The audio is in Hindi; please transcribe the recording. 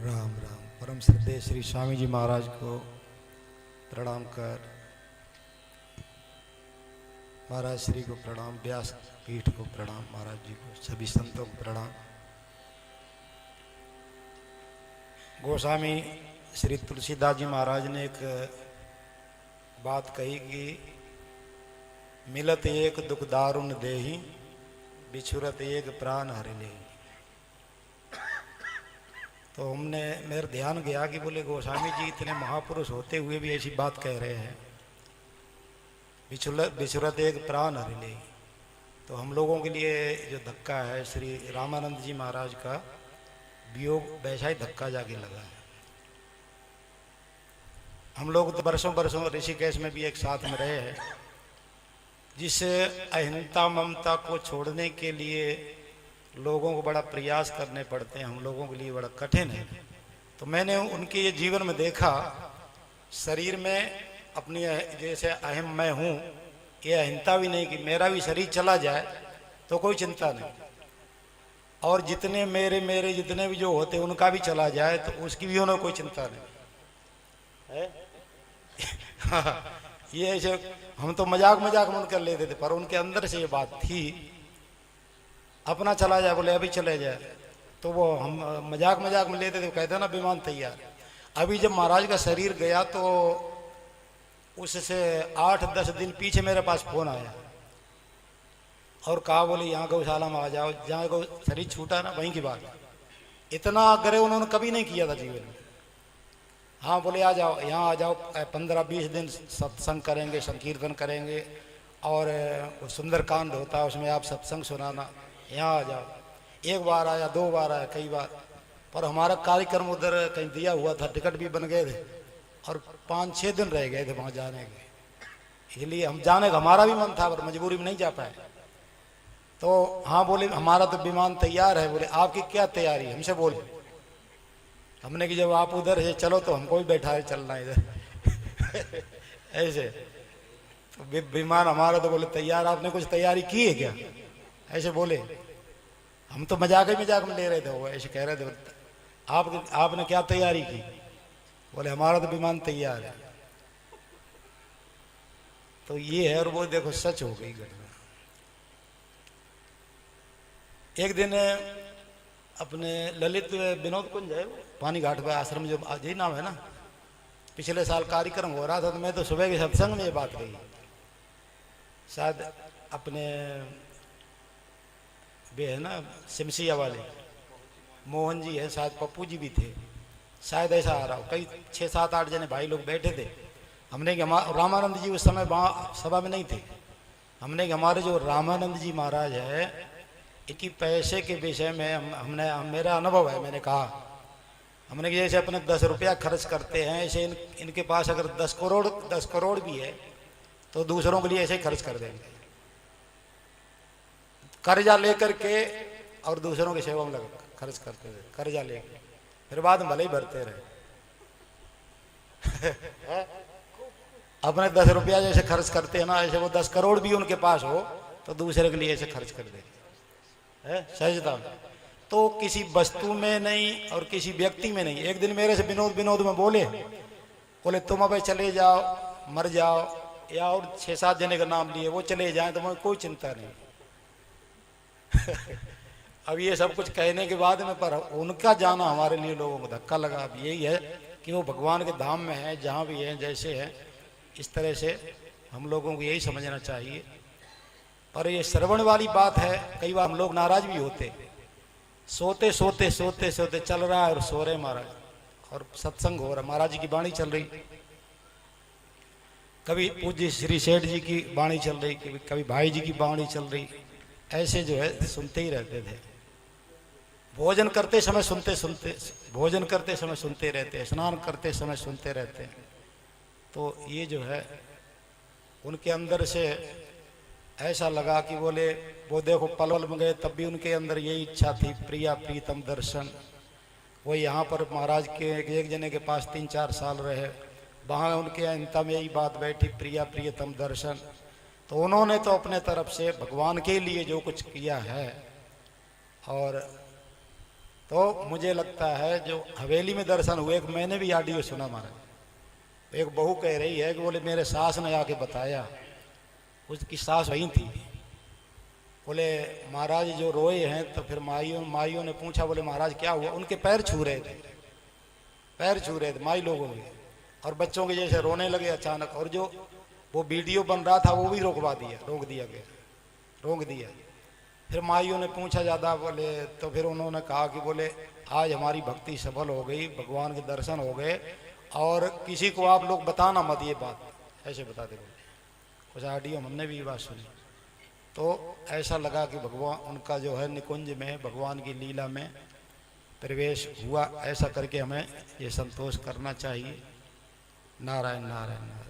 राम राम। परम श्रद्धेय श्री स्वामी जी महाराज को प्रणाम कर, महाराज श्री को प्रणाम, व्यास पीठ को प्रणाम, महाराज जी को, सभी संतों को प्रणाम। गोस्वामी श्री तुलसीदास जी महाराज ने एक बात कही कि मिलत एक दुख दारुण देही, बिछुरत एक प्राण हरि लेही। तो हमने मेरा ध्यान गया कि बोले गोस्वामी जी इतने महापुरुष होते हुए भी ऐसी बात कह रहे हैं, बिछुरत एक प्राण हरि लेही। तो हम लोगों के लिए जो धक्का है श्री रामानंद जी महाराज का वियोग, वैसा ही धक्का जाके लगा है। हम लोग तो बरसों बरसों ऋषिकेश में भी एक साथ में रहे हैं, जिससे अहिंसा ममता को छोड़ने के लिए लोगों को बड़ा प्रयास करने पड़ते हैं, हम लोगों के लिए बड़ा कठिन है। तो मैंने उनके ये जीवन में देखा, शरीर में अपनी जैसे अहम मैं हूँ, ये अहिंसा भी नहीं कि मेरा भी शरीर चला जाए तो कोई चिंता नहीं, और जितने मेरे मेरे जितने भी जो होते उनका भी चला जाए तो उसकी भी उन्हें कोई चिंता नहीं है। ये ऐसे हम तो मजाक मजाक में कर लेते थे, पर उनके अंदर से ये बात थी, अपना चला जाए बोले अभी चले जाए, तो वो हम मजाक मजाक में लेते थे, कहते ना विमान तैयार। अभी जब महाराज का शरीर गया तो उससे 8-10 दिन पीछे मेरे पास फोन आया और कहा बोले यहाँ गौशाला में आ जाओ, जहाँ गौ शरीर छूटा ना वहीं की बात। इतना आग्रह उन्होंने कभी नहीं किया था जीवन में। हाँ बोले आ जाओ, यहाँ आ जाओ, 15-20 दिन सत्संग करेंगे, संकीर्तन करेंगे, और सुंदरकांड होता है उसमें आप सत्संग सुनाना, यहाँ आ जाओ। एक बार आया, 2 बार आया, कई बार। पर हमारा कार्यक्रम उधर कहीं दिया हुआ था, टिकट भी बन गए थे और 5-6 दिन रह गए थे वहाँ जाने के, इसलिए हम जाने का हमारा भी मन था, पर मजबूरी में नहीं जा पाए। तो हाँ बोले हमारा तो विमान तैयार है। बोले आपकी क्या तैयारी, हमसे बोले। हमने कि जब आप उधर से चलो तो हमको भी बैठा है चलना इधर ऐसे। तो विमान हमारा तो बोले तैयार, आपने कुछ तैयारी की है क्या, ऐसे बोले। हम तो मजाक ही मजाक में ले रहे थे, वो ऐसे कह रहे थे आपने क्या तैयारी की। बोले हमारा तो विमान तैयार है। तो ये है, और वो देखो सच हो गई घटना। एक दिन अपने ललित विनोद कुंज है, पानी घाट पे आश्रम जो यही नाम है ना, पिछले साल कार्यक्रम हो रहा था, तो मैं तो सुबह के सत्संग में ये बात कही। शायद अपने वे है ना सिमसिया वाले मोहन जी है, शायद पप्पू जी भी थे, शायद ऐसा आ रहा हो। कई 6-7-8 जने भाई लोग बैठे थे। हमने कि रामानंद जी उस समय वहाँ सभा में नहीं थे। हमने कि हमारे जो रामानंद जी महाराज है, इनकी पैसे के विषय में हमने मेरा अनुभव है। मैंने कहा हमने कि जैसे अपने 10 रुपया खर्च करते हैं, ऐसे इनके पास अगर 10 करोड़ भी है तो दूसरों के लिए ऐसे ही खर्च कर देंगे, कर्जा लेकर के, और दूसरों की सेवा में लगा खर्च करते थे कर्जा लेकर, फिर बाद में भले ही भरते रहे। अपने 10 रुपया जैसे खर्च करते हैं ना, ऐसे वो 10 करोड़ भी उनके पास हो तो दूसरे के लिए ऐसे खर्च कर देंगे, सहजता। तो किसी वस्तु में नहीं और किसी व्यक्ति में नहीं। एक दिन मेरे से विनोद में बोले तुम अब चले जाओ, मर जाओ, या और 6-7 जने का नाम लिए वो चले जाएं तो मुझे कोई चिंता नहीं। अब ये सब कुछ कहने के बाद में, पर उनका जाना हमारे लिए लोगों को धक्का लगा। अब यही है कि वो भगवान के धाम में है, जहाँ भी है जैसे है, इस तरह से हम लोगों को यही समझना चाहिए। पर ये श्रवण वाली बात है, कई बार हम लोग नाराज भी होते, सोते चल रहा है और सो रहे महाराज, और सत्संग हो रहा, महाराज जी की वाणी चल रही, कभी पूज्य श्री सेठ जी की वाणी चल रही, कभी भाई जी की वाणी चल रही, ऐसे जो है सुनते ही रहते थे। भोजन करते समय भोजन करते समय सुनते रहते हैं, स्नान करते समय सुनते रहते हैं। तो ये जो है उनके अंदर से ऐसा लगा कि बोले वो देखो पलवल में गए तब भी उनके अंदर यही इच्छा थी, प्रिया प्रीतम दर्शन। वो यहाँ पर महाराज के एक जने के पास 3-4 साल रहे, वहाँ उनके अंत में यही बात बैठी, प्रिया प्रियतम दर्शन। तो उन्होंने तो अपने तरफ से भगवान के लिए जो कुछ किया है, और तो मुझे लगता है जो हवेली में दर्शन हुए, एक मैंने भी ऑडियो सुना महाराज, एक बहू कह रही है कि बोले मेरे सास ने आके बताया, उसकी सास वहीं थी, बोले महाराज जो रोए हैं, तो फिर माइयों ने पूछा, बोले महाराज क्या हुआ, उनके पैर छू रहे थे, पैर छू रहे थे माई लोगों के, और बच्चों के जैसे रोने लगे अचानक, और जो वो वीडियो बन रहा था वो भी रोक दिया। फिर माइयों ने पूछा ज़्यादा, बोले तो फिर उन्होंने कहा कि बोले आज हमारी भक्ति सफल हो गई, भगवान के दर्शन हो गए, और किसी को आप लोग बताना मत ये बात, ऐसे बताते बोले। कुछ ऑडियो हमने भी ये बात सुनी, तो ऐसा लगा कि भगवान उनका जो है निकुंज में भगवान की लीला में प्रवेश हुआ, ऐसा करके हमें ये संतोष करना चाहिए। नारायण नारायण नारायण।